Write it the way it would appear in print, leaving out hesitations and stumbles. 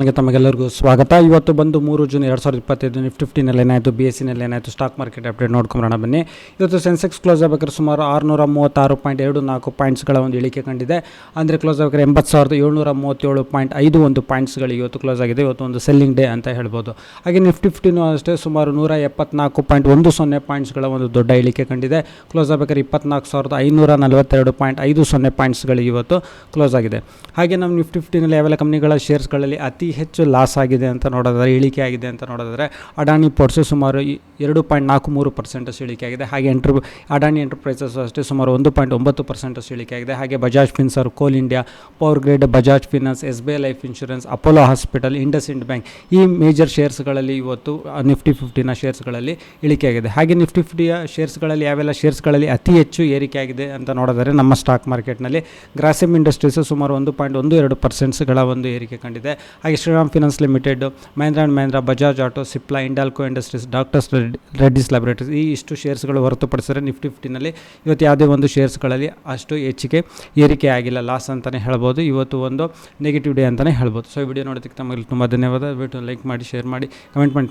ತಮಗೆಲ್ಲರಿಗೂ ಸ್ವಾಗತ. ಇವತ್ತು ಬಂದು 3 ಜೂನ್ 2025 ನಿಫ್ಟಿ 50ನಲ್ಲಿ ಏನಾಯಿತು, BSE ನಲ್ಲಿ ಏನಾಯಿತು, ಸ್ಟಾಕ್ ಮಾರ್ಕೆಟ್ ಅಪ್ಡೇಟ್ ನೋಡ್ಕೊಂಬರೋಣ ಬನ್ನಿ. ಇವತ್ತು ಸೆನ್ಸೆಕ್ಸ್ ಕ್ಲೋಸ್ ಆಗಬೇಕಾದ್ರೆ ಸುಮಾರು 636.24 ಪಾಯಿಂಟ್ಸ್ಗಳ ಒಂದು ಇಳಿಕೆ ಕಂಡಿದೆ. ಅಂದರೆ ಕ್ಲೋಸ್ ಆಗಬೇಕಾದ್ರೆ 80,737.51 ಪಾಯಿಂಟ್ಸ್ಗಳು ಇವತ್ತು ಕ್ಲೋಸ್ ಆಗಿದೆ. ಇವತ್ತು ಒಂದು ಸೆಲ್ಲಿಂಗ್ ಡೇ ಅಂತ ಹೇಳ್ಬೋದು. ಹಾಗೆ ನಿಫ್ಟಿ 50ನೂ ಅಷ್ಟೇ ಸುಮಾರು 174.10 ಪಾಯಿಂಟ್ಸ್ಗಳ ಒಂದು ದೊಡ್ಡ ಇಳಿಕೆ ಕಂಡಿದೆ. ಕ್ಲೋಸ್ ಆಗಬೇಕಾದ್ರೆ 24,542.50 ಪಾಯಿಂಟ್ಸ್ಗಳು ಇವತ್ತು ಕ್ಲೋಸ್ ಆಗಿದೆ. ಹಾಗೆ ನಮ್ಮ ನಿಫ್ಟಿ 50ನಲ್ಲಿ ಯಾವೆಲ್ಲ ಕಂಪ್ನಿಗಳ ಶೇರ್ಸ್ಗಳಲ್ಲಿ ಅತಿ ಹೆಚ್ಚು ಲಾಸ್ ಆಗಿದೆ ಅಂತ ನೋಡೋದಾದರೆ, ಇಳಿಕೆ ಆಗಿದೆ ಅಂತ ನೋಡೋದಾದರೆ, ಅಡಾನಿ ಪೋರ್ಟ್ಸು ಸುಮಾರು 2.43% ಇಳಿಕೆ ಆಗಿದೆ. ಹಾಗೆ ಅಡಾನಿ ಎಂಟರ್ಪ್ರೈಸಸ್ ಅಷ್ಟೇ ಸುಮಾರು 1.9% ಇಳಿಕೆ ಆಗಿದೆ. ಹಾಗೆ ಬಜಾಜ್ ಫಿನ್ಸರ್, ಕೋಲ್ India, power grid, Bajaj finance, SBI life insurance, Apollo hospital, IndusInd bank ಈ ಮೇಜರ್ ಶೇರ್ಸ್ಗಳಲ್ಲಿ ಇವತ್ತು ನಿಫ್ಟಿ 50ನ ಶೇರ್ಸ್ಗಳಲ್ಲಿ ಇಳಿಕೆ ಆಗಿದೆ. ಹಾಗೆ ನಿಫ್ಟಿ 50ಯ ಶೇರ್ಸ್ಗಳಲ್ಲಿ ಯಾವೆಲ್ಲ ಶೇರ್ಸ್ಗಳಲ್ಲಿ ಅತಿ ಹೆಚ್ಚು ಏರಿಕೆ ಆಗಿದೆ ಅಂತ ನೋಡಿದರೆ, ನಮ್ಮ ಸ್ಟಾಕ್ ಮಾರ್ಕೆಟ್ನಲ್ಲಿ ಗ್ರಾಸಿಮ್ ಇಂಡಸ್ಟ್ರೀಸು ಸುಮಾರು 1.12% ಒಂದು ಏರಿಕೆ ಕಂಡಿದೆ. ಹಾಗೆ Shriram finance limited, Mahindra and Mahindra, Bajaj auto, Cipla, Hindalco industries, doctor's Reddy's laboratories ಈ ಇಷ್ಟು ಶೇರ್ಸ್ಗಳು ಹೊರತುಪಡಿಸಿದರೆ ನಿಫ್ಟಿ 50ನಲ್ಲಿ ಇವತ್ತು ಯಾವುದೇ ಒಂದು ಶೇರ್ಸ್ಗಳಲ್ಲಿ ಅಷ್ಟು ಹೆಚ್ಚಿಗೆ ಏರಿಕೆ ಆಗಿಲ್ಲ. ಲಾಸ್ ಅಂತಲೇ ಹೇಳ್ಬೋದು. ಇವತ್ತು ಒಂದು ನೆಗೆಟಿವ್ ಡೇ ಅಂತಲೇ ಹೇಳ್ಬೋದು. ಸೊ ಈ ವಿಡಿಯೋ ನೋಡೋದಕ್ಕೆ ತಮಗೆ ತುಂಬ ಧನ್ಯವಾದ. ವಿಡಿಯೋ ಲೈಕ್ ಮಾಡಿ, ಶೇರ್ ಮಾಡಿ, ಕಮೆಂಟ್ ಮಾಡಿ.